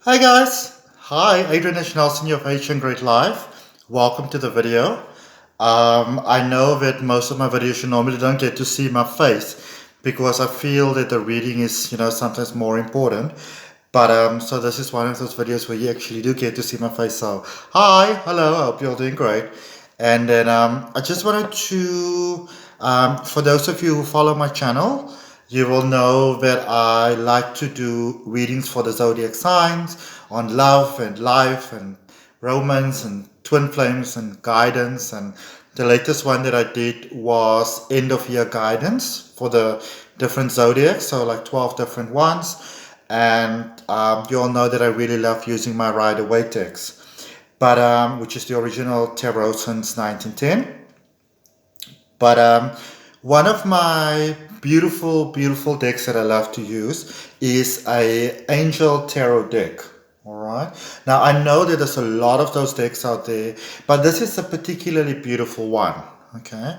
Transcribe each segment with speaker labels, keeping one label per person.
Speaker 1: Hi guys! Hi, Adrian H of ahngreatlife. Welcome to the video. I know that most of my videos you normally don't get to see my face because I feel that the reading is, sometimes more important. But so this is one of those videos where you actually do get to see my face. So, hi, hello, I hope you're all doing great. And then I just wanted to, for those of you who follow my channel, you will know that I like to do readings for the zodiac signs on love and life and romance and twin flames and guidance. And the latest one that I did was end of year guidance for the different zodiacs, so like 12 different ones. And you all know that I really love using my Waite decks, but which is the original tarot since 1910. But one of my beautiful decks that I love to use is a Angel Tarot deck. All right. Now I know that there's a lot of those decks out there, but this is a particularly beautiful one. Okay.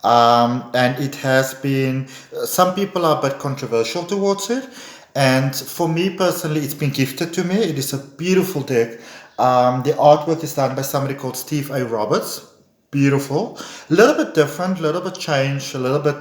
Speaker 1: And it has been, some people are a bit controversial towards it. And for me personally, it's been gifted to me. It is a beautiful deck. The artwork is done by somebody called Steve A. Roberts. Beautiful, a little bit different, a little bit changed, a little bit.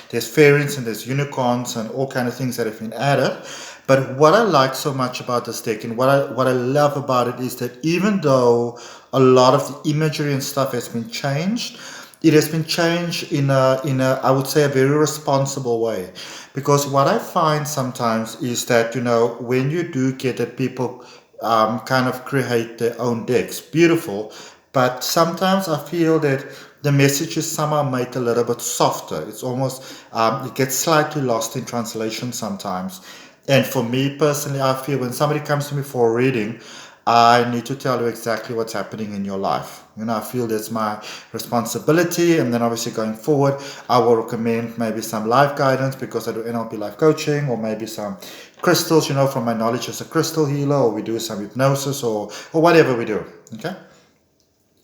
Speaker 1: There's fairies and there's unicorns and all kind of things that have been added. But what I like so much about this deck and what I love about it is that even though a lot of the imagery and stuff has been changed, it has been changed in a I would say a very responsible way. Because what I find sometimes is that when you do get that people kind of create their own decks, beautiful, but sometimes I feel that the message is somehow made a little bit softer. It's almost, it gets slightly lost in translation sometimes. And for me personally, I feel when somebody comes to me for a reading, I need to tell you exactly what's happening in your life. I feel that's my responsibility. And then obviously going forward, I will recommend maybe some life guidance because I do NLP Life Coaching, or maybe some crystals, from my knowledge as a crystal healer, or we do some hypnosis, or whatever we do. Okay.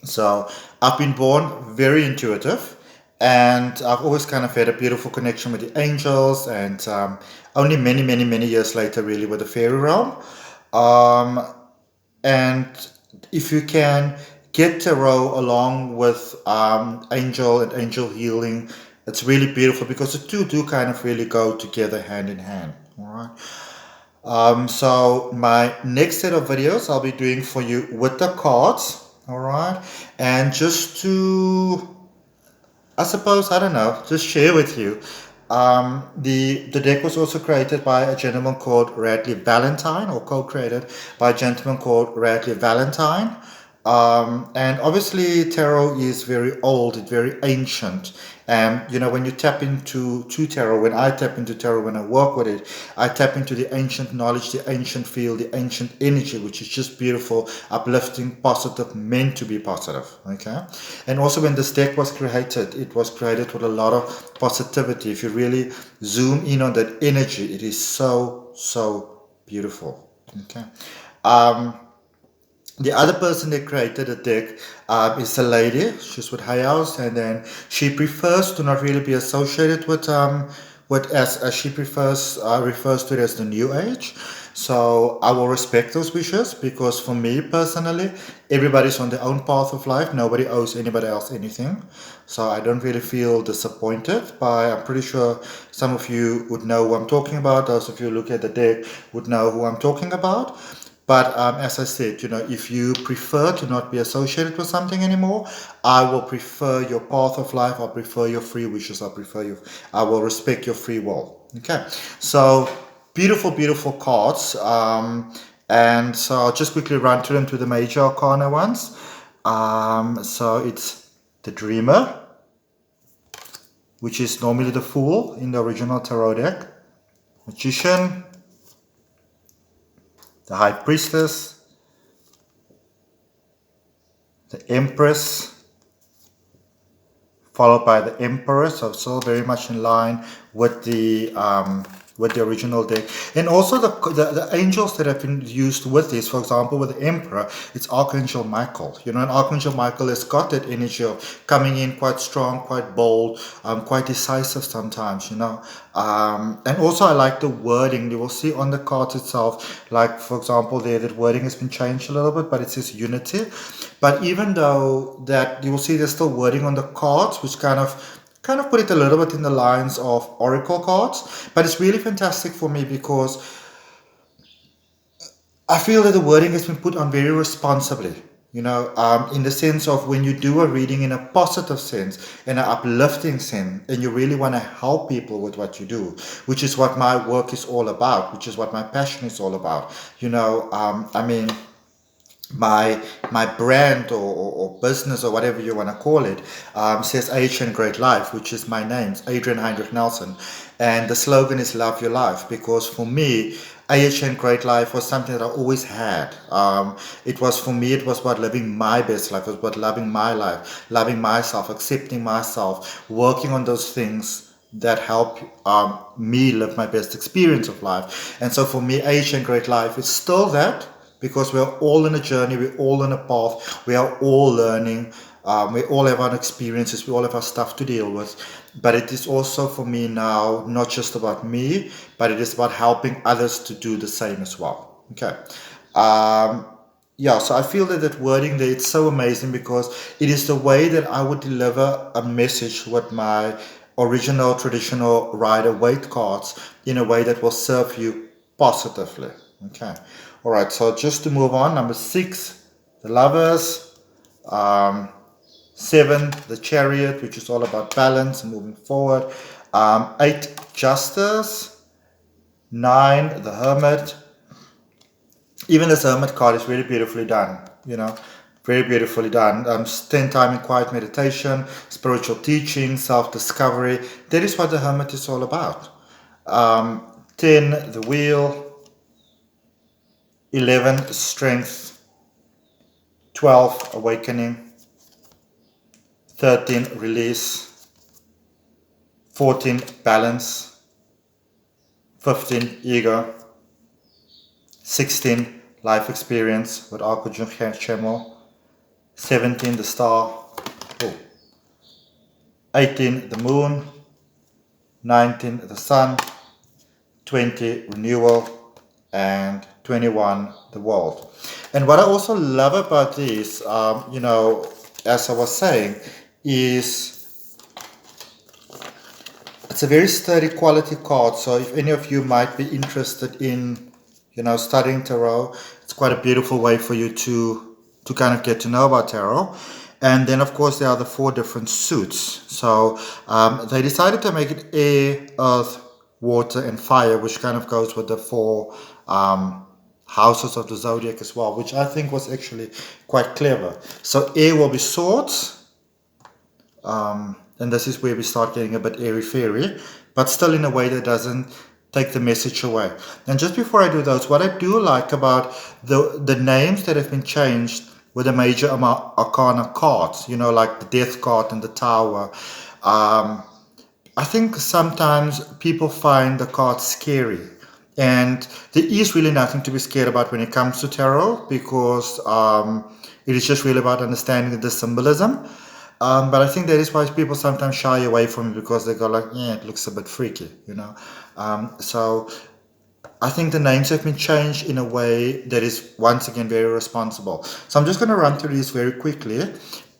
Speaker 1: So I've been born very intuitive, and I've always kind of had a beautiful connection with the angels, and only many years later, really, with the fairy realm. Um, and if you can get tarot along with angel and angel healing, it's really beautiful because the two do kind of really go together hand in hand. All right. So my next set of videos I'll be doing for you with the cards, all right, and just to, I suppose, I don't know, just share with you. The deck was also created by a gentleman called Radleigh Valentine, or co-created by a gentleman called Radleigh Valentine. And obviously, tarot is very old, it's very ancient. And when you tap into tarot, when I tap into tarot, when I work with it, I tap into the ancient knowledge, the ancient field, the ancient energy, which is just beautiful, uplifting, positive, meant to be positive. Okay. And also, when this deck was created, it was created with a lot of positivity. If you really zoom in on that energy, it is so beautiful. Okay. Um, the other person that created the deck is a lady. She's with High House, and then she prefers to not really be associated with as she prefers refers to it as the New Age. So I will respect those wishes because for me personally, everybody's on their own path of life. Nobody owes anybody else anything. So I don't really feel disappointed. But I'm pretty sure some of you would know who I'm talking about. Those of you who look at the deck would know who I'm talking about. But as I said, if you prefer to not be associated with something anymore, I will prefer your path of life. I'll prefer your free wishes. I will respect your free will. Okay. So beautiful cards. And so I'll just quickly run through them to the major arcana ones. So it's the Dreamer, which is normally the Fool in the original tarot deck. Magician, the High Priestess, the Empress, followed by the Emperor, so still very much in line with the with the original deck. And also the angels that have been used with this, for example, with the Emperor, it's Archangel Michael. And Archangel Michael has got that energy of coming in quite strong, quite bold, quite decisive sometimes, and also I like the wording. You will see on the cards itself, like for example there, that wording has been changed a little bit, but it says unity. But even though that, you will see there's still wording on the cards, which kind of put it a little bit in the lines of oracle cards. But it's really fantastic for me because I feel that the wording has been put on very responsibly, in the sense of when you do a reading in a positive sense, in an uplifting sense, and you really want to help people with what you do, which is what my work is all about, which is what my passion is all about. My brand or business or whatever you want to call it says Asian Great Life, which is my name, Adrian Heinrich Nelson, and the slogan is Love Your Life, because for me Asian Great Life was something that I always had. It was, for me, it was about living my best life. It was about loving my life, loving myself, accepting myself, working on those things that help me live my best experience of life. And so for me, Asian Great Life is still that, because we're all in a journey, we're all on a path, we are all learning, we all have our experiences, we all have our stuff to deal with. But it is also for me now not just about me, but it is about helping others to do the same as well. Okay. So I feel that wording there, it's so amazing, because it is the way that I would deliver a message with my original traditional rider Waite cards, in a way that will serve you positively. Okay. All right. So just to move on, number 6, the Lovers. 7, the Chariot, which is all about balance and moving forward. 8, Justice. 9, the Hermit. Even this Hermit card is really beautifully done, very beautifully done. Spend time in quiet meditation, spiritual teaching, self-discovery. That is what the Hermit is all about. 10, the Wheel. 11, Strength. 12, Awakening. 13, Release. 14, Balance. 15, Ego. 16, Life Experience with Arcana Chemo. 17, the Star. 18, the Moon. 19, the Sun. 20, Renewal. And 21, the World. And what I also love about this, as I was saying, is it's a very sturdy quality card. So if any of you might be interested in, studying tarot, it's quite a beautiful way for you to kind of get to know about tarot. And then, of course, there are the 4 different suits. So they decided to make it air, earth, water, and fire, which kind of goes with the 4 houses of the zodiac as well, which I think was actually quite clever. So air will be swords, and this is where we start getting a bit airy-fairy, but still in a way that doesn't take the message away. And just before I do those, what I do like about the names that have been changed with the major Arcana cards, like the Death card and the Tower. I think sometimes people find the cards scary. And there is really nothing to be scared about when it comes to tarot, because it is just really about understanding the symbolism. But I think that is why people sometimes shy away from it, because they go like, yeah, it looks a bit freaky, So I think the names have been changed in a way that is, once again, very responsible. So I'm just going to run through these very quickly.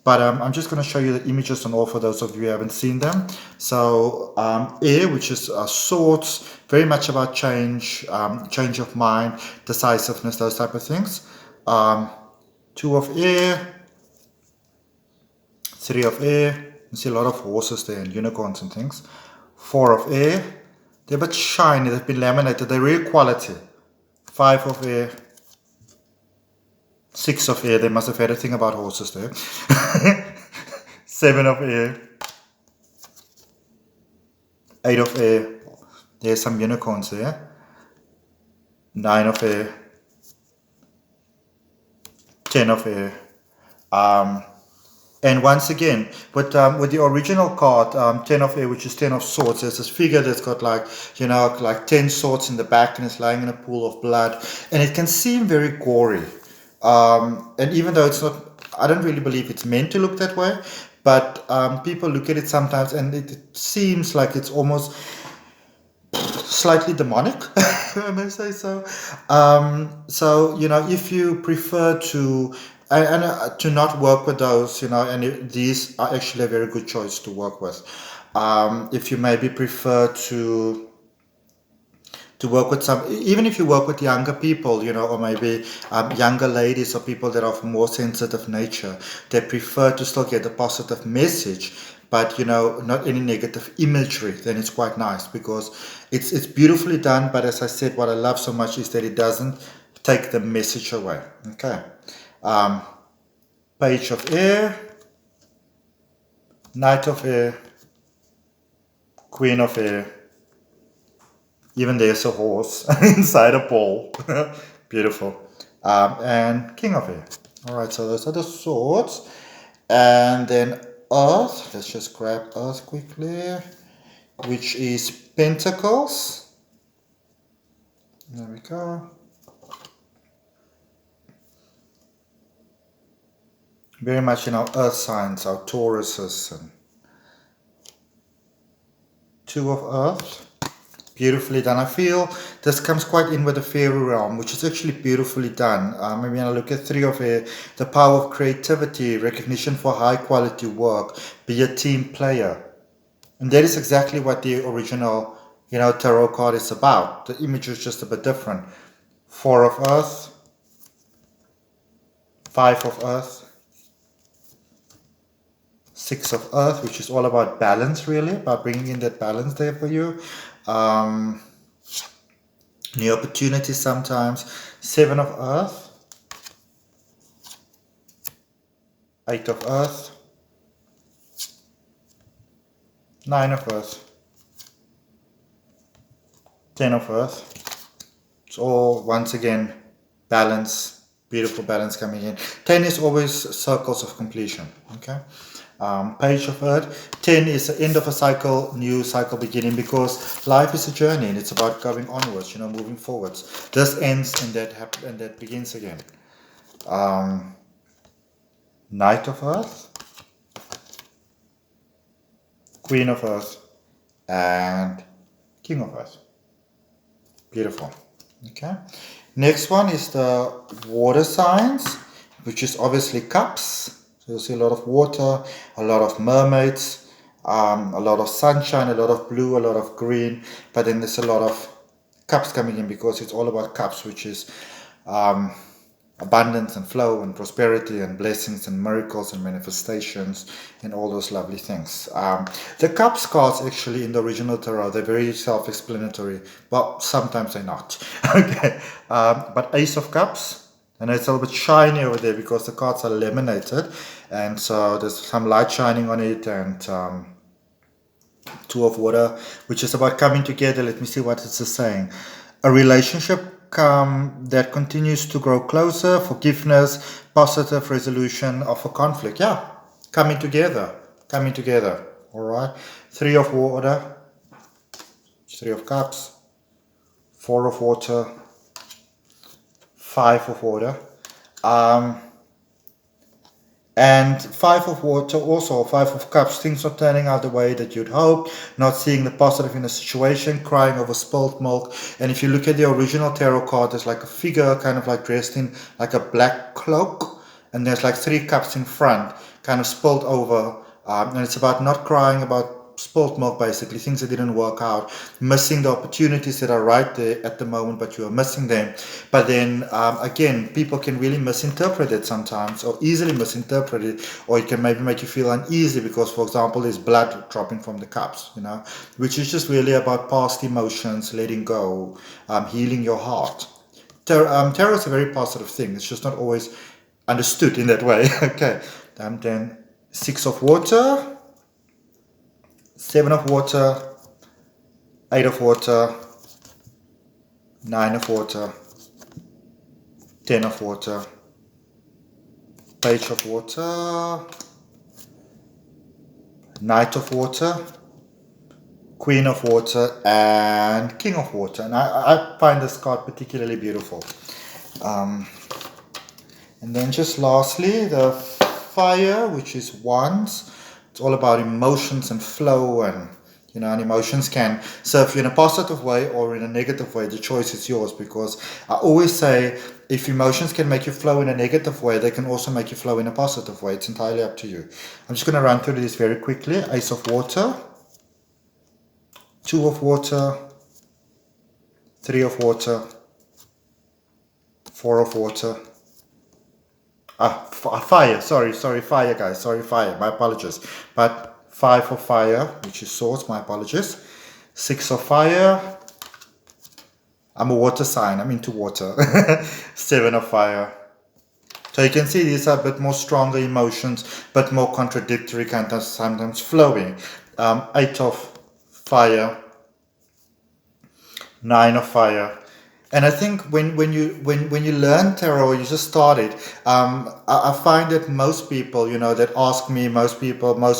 Speaker 1: But I'm just going to show you the images and all, for those of you who haven't seen them. So air, which is swords, very much about change, change of mind, decisiveness, those type of things. 2 of air, 3 of air. You see a lot of horses there and unicorns and things. 4 of air. They're a bit shiny. They've been laminated. They're real quality. 5 of air. 6 of air. They must have had a thing about horses there. 7 of air. 8 of air. There's some unicorns there. 9 of air. 10 of air. And once again, with the original card, 10 of air, which is 10 of swords, there's this figure that's got like, like 10 swords in the back and it's lying in a pool of blood. And it can seem very gory. And even though it's not, I don't really believe it's meant to look that way, but people look at it sometimes and it seems like it's almost slightly demonic, I may say so. So, if you prefer to, to not work with those, and these are actually a very good choice to work with. If you maybe prefer to work with some, even if you work with younger people, or maybe younger ladies or people that are of more sensitive nature, they prefer to still get a positive message, but not any negative imagery, then it's quite nice because it's beautifully done. But as I said, what I love so much is that it doesn't take the message away. Okay. Um, Page of air, Knight of air, Queen of air. Even there's a horse inside a ball. Beautiful. And King of air. All right, so those are the swords. And then Earth. Let's just grab Earth quickly, which is Pentacles. There we go. Very much in our Earth signs, our Tauruses. And Two of Earth. Beautifully done. I feel this comes quite in with the fairy realm, which is actually beautifully done. Maybe when I look at Three of air, the power of creativity, recognition for high quality work, be a team player. And that is exactly what the original, tarot card is about. The image is just a bit different. Four of Earth, Five of Earth, Six of Earth, which is all about balance, really, about bringing in that balance there for you. New opportunities sometimes. Seven of Earth, Eight of Earth, Nine of Earth, 10 of Earth. It's all, once again, balance, beautiful balance coming in. 10 is always circles of completion, okay? Page of Earth. 10 is the end of a cycle, new cycle beginning, because life is a journey and it's about going onwards, moving forwards. This ends and that begins again. Knight of Earth, Queen of Earth, and King of Earth. Beautiful. Okay. Next one is the water signs, which is obviously cups. So you'll see a lot of water, a lot of mermaids, a lot of sunshine, a lot of blue, a lot of green, but then there's a lot of cups coming in because it's all about cups, which is abundance and flow and prosperity and blessings and miracles and manifestations and all those lovely things. The cups cards actually in the original tarot, they're very self-explanatory, but sometimes they're not. Okay, but Ace of Cups, and it's a little bit shiny over there because the cards are laminated, and so there's some light shining on it, and Two of Water, which is about coming together. Let me see what it's saying. A relationship that continues to grow closer, forgiveness, positive resolution of a conflict. Yeah, coming together. All right. Three of Water, Three of Cups, Four of Water, Five of Water. And Five of Water, also Five of Cups, things not turning out the way that you'd hope, not seeing the positive in a situation, crying over spilt milk. And if you look at the original tarot card, there's like a figure kind of like dressed in like a black cloak, and there's like three cups in front, kind of spilt over. And it's about not crying about spilt milk, basically, things that didn't work out, missing the opportunities that are right there at the moment, but you are missing them. But then again, people can really misinterpret it sometimes, or easily misinterpret it, or it can maybe make you feel uneasy because, for example, there's blood dropping from the cups, which is just really about past emotions, letting go, healing your heart. Tarot is a very positive thing. It's just not always understood in that way. Okay. Then Six of Water, Seven of Water, Eight of Water, Nine of Water, 10 of Water, Page of Water, Knight of Water, Queen of Water, and King of Water. And I find this card particularly beautiful. And then just lastly, the Fire, which is Wands. It's all about emotions and flow, and and emotions can serve you in a positive way or in a negative way. The choice is yours, because I always say if emotions can make you flow in a negative way, they can also make you flow in a positive way. It's entirely up to you. I'm just going to run through this very quickly. Ace of Water, Two of Water, Three of Water, Four of Water. Fire. Sorry, fire, guys. Sorry, fire. My apologies. But Five of Fire, which is Swords. My apologies. Six of Fire. I'm a water sign. I'm into water. Seven of Fire. So you can see these are a bit more stronger emotions, but more contradictory, kind of sometimes flowing. Eight of Fire. Nine of Fire. And I think when you learn tarot, you just start it. I find that most people, that ask me, most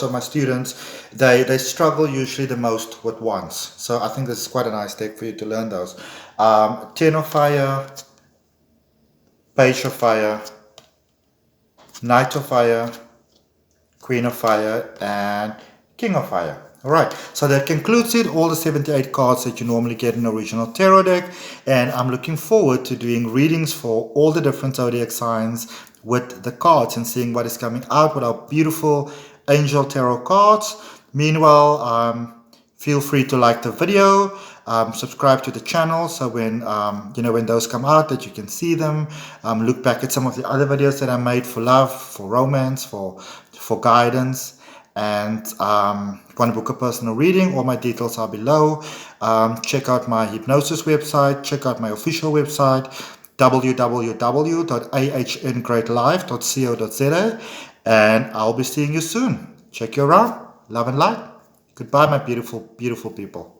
Speaker 1: of my students, they struggle usually the most with wands. So I think this is quite a nice deck for you to learn those. Ten of Fire, Page of Fire, Knight of Fire, Queen of Fire, and King of Fire. Alright, so that concludes it, all the 78 cards that you normally get in the original tarot deck, and I'm looking forward to doing readings for all the different zodiac signs with the cards and seeing what is coming out with our beautiful angel tarot cards. Meanwhile, feel free to like the video, subscribe to the channel, so when when those come out that you can see them. Look back at some of the other videos that I made for love, for romance, for guidance. And want to book a personal reading, all my details are below. Check out my hypnosis website, check out my official website, www.ahngreatlife.co.za, and I'll be seeing you soon. Check you around. Love and light. Goodbye, my beautiful, beautiful people.